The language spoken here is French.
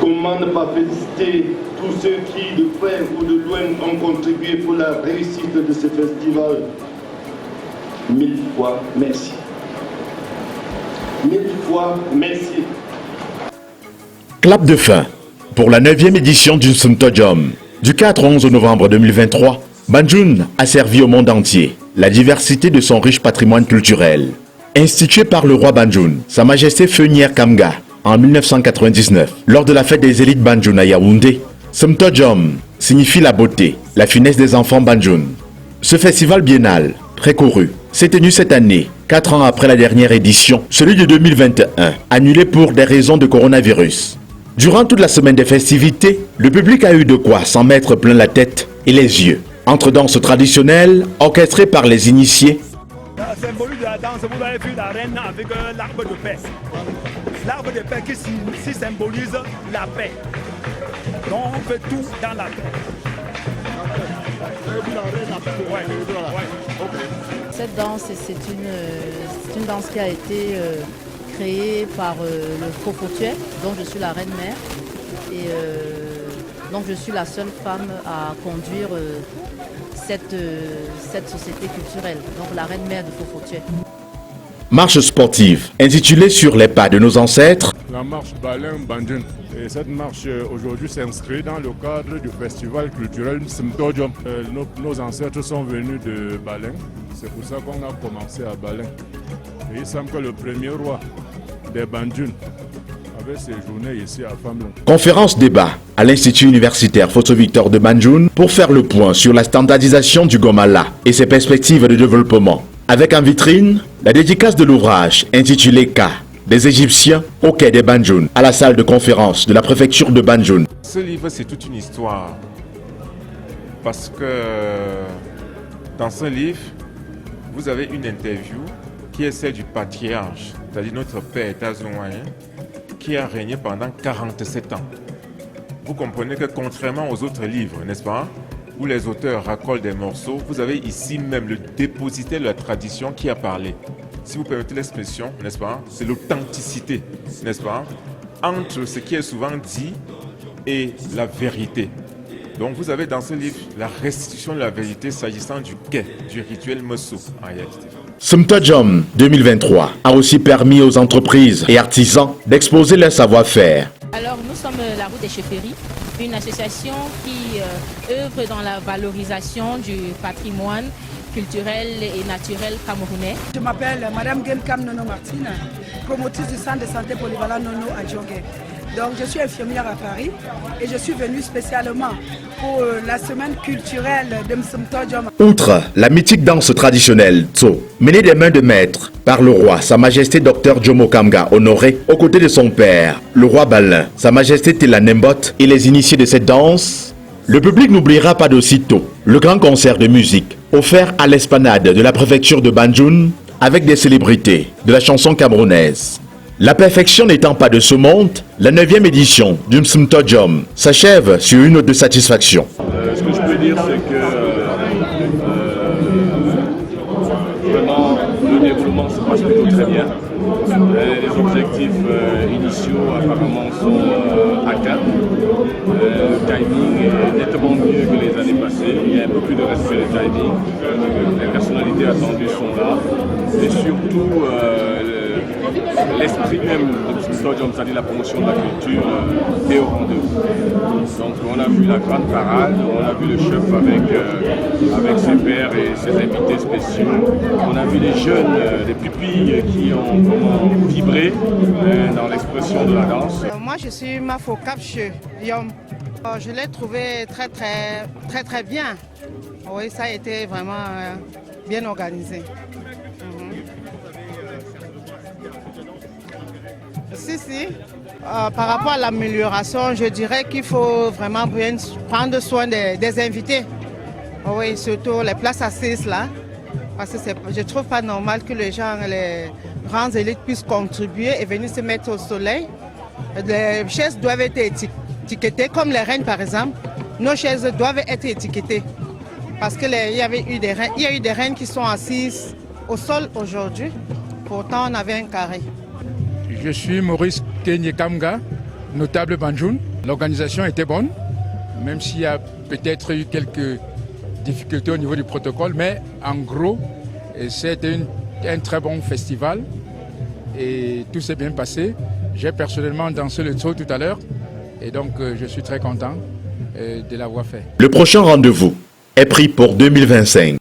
Comment ne pas féliciter tous ceux qui, de près ou de loin, ont contribué pour la réussite de ce festival. 1000 fois merci. 1000 fois merci. Clap de fin pour la 9e édition du Nsumtojom. Du 4 au 11 novembre 2023, Banjul a servi au monde entier la diversité de son riche patrimoine culturel. Institué par le roi Banjul, Sa Majesté Feunie Kamga, en 1999, lors de la fête des élites Banjul à Yaoundé, Nsumtojom signifie la beauté, la finesse des enfants Banjul. Ce festival biennal, très couru, s'est tenu cette année, 4 ans après la dernière édition, celui de 2021, annulé pour des raisons de coronavirus. Durant toute la semaine des festivités, le public a eu de quoi s'en mettre plein la tête et les yeux. Entre danses traditionnelles, orchestrées par les initiés. Symbole de la danse, vous avez vu la reine avec l'arbre de paix. L'arbre de paix qui symbolise la paix. Donc on fait tout dans la paix. Cette danse, c'est une danse qui a été créée par le Faux-Fautuet, dont je suis la reine-mère. Et donc je suis la seule femme à conduire cette société culturelle, donc la reine-mère du Faux-Fautuet. Marche sportive, intitulée Sur les pas de nos ancêtres. La marche Balin Banjul. Et cette marche aujourd'hui s'inscrit dans le cadre du festival culturel Nsumtojom. Nos ancêtres sont venus de Balin. C'est pour ça qu'on a commencé à Balin. Et il semble que le premier roi des Banjul avait séjourné ici à Famlon. Conférence débat à l'Institut universitaire Photo-Victor de Banjul pour faire le point sur la standardisation du Gomala et ses perspectives de développement. Avec en vitrine la dédicace de l'ouvrage intitulé K des Égyptiens au quai des Banjul à la salle de conférence de la préfecture de Banjul. Ce livre, c'est toute une histoire. Parce que dans ce livre, vous avez une interview qui est celle du patriarche, c'est-à-dire notre père Tazouayen, qui a régné pendant 47 ans. Vous comprenez que contrairement aux autres livres, n'est-ce pas, où les auteurs racolent des morceaux, vous avez ici même le dépositaire de la tradition qui a parlé. Si vous permettez l'expression, n'est-ce pas, c'est l'authenticité, n'est-ce pas, entre ce qui est souvent dit et la vérité. Donc vous avez dans ce livre la restitution de la vérité s'agissant du quai, du rituel Mosso en réalité. Nsumtojom 2023 a aussi permis aux entreprises et artisans d'exposer leur savoir-faire. Alors nous sommes la Route des Chefferies, une association qui œuvre dans la valorisation du patrimoine culturel et naturel camerounais. Je m'appelle Madame Genkam Nono Martine, promotrice du centre de santé polyvalent Nono à Djongé. Donc je suis infirmière à Paris et je suis venue spécialement pour la semaine culturelle de Nsumtojom. Outre la mythique danse traditionnelle Tso, menée des mains de maître par le roi Sa Majesté Dr Jomo Kamga honoré aux côtés de son père, le roi Balin, Sa Majesté Tela Nembot et les initiés de cette danse, le public n'oubliera pas d'aussitôt le grand concert de musique offert à l'esplanade de la préfecture de Banjul avec des célébrités de la chanson camerounaise. La perfection n'étant pas de ce monde, la 9e édition du Nsumtojom s'achève sur une note de satisfaction. Ce que je peux dire, c'est que vraiment le développement se passe plutôt très bien. Les objectifs initiaux apparemment sont atteints. Le timing est nettement mieux que les années passées. Il y a un peu plus de respect de timing. Les personnalités attendues sont là. Et surtout, l'esprit même de Nsumtojom, c'est-à-dire la promotion de la culture, est au rendez-vous. Donc on a vu la grande parade, on a vu le chef avec ses pairs et ses invités spéciaux. On a vu les jeunes, les pupilles qui ont vraiment vibré dans l'expression de la danse. Moi je suis Mafo Kapche Yom. Je l'ai trouvé très bien. Oui, ça a été vraiment bien organisé. Si. Par rapport à l'amélioration, je dirais qu'il faut vraiment bien prendre soin des invités. Oui, surtout les places assises là. Parce que je ne trouve pas normal que les gens, les grandes élites puissent contribuer et venir se mettre au soleil. Les chaises doivent être étiquetées, comme les reines par exemple. Nos chaises doivent être étiquetées. Parce qu'il y a eu des reines qui sont assises au sol aujourd'hui. Pourtant, on avait un carré. Je suis Maurice Kenye Kamga, notable Banjul. L'organisation était bonne, même s'il y a peut-être eu quelques difficultés au niveau du protocole, mais en gros, c'était un très bon festival et tout s'est bien passé. J'ai personnellement dansé le tso tout à l'heure et donc je suis très content de l'avoir fait. Le prochain rendez-vous est pris pour 2025.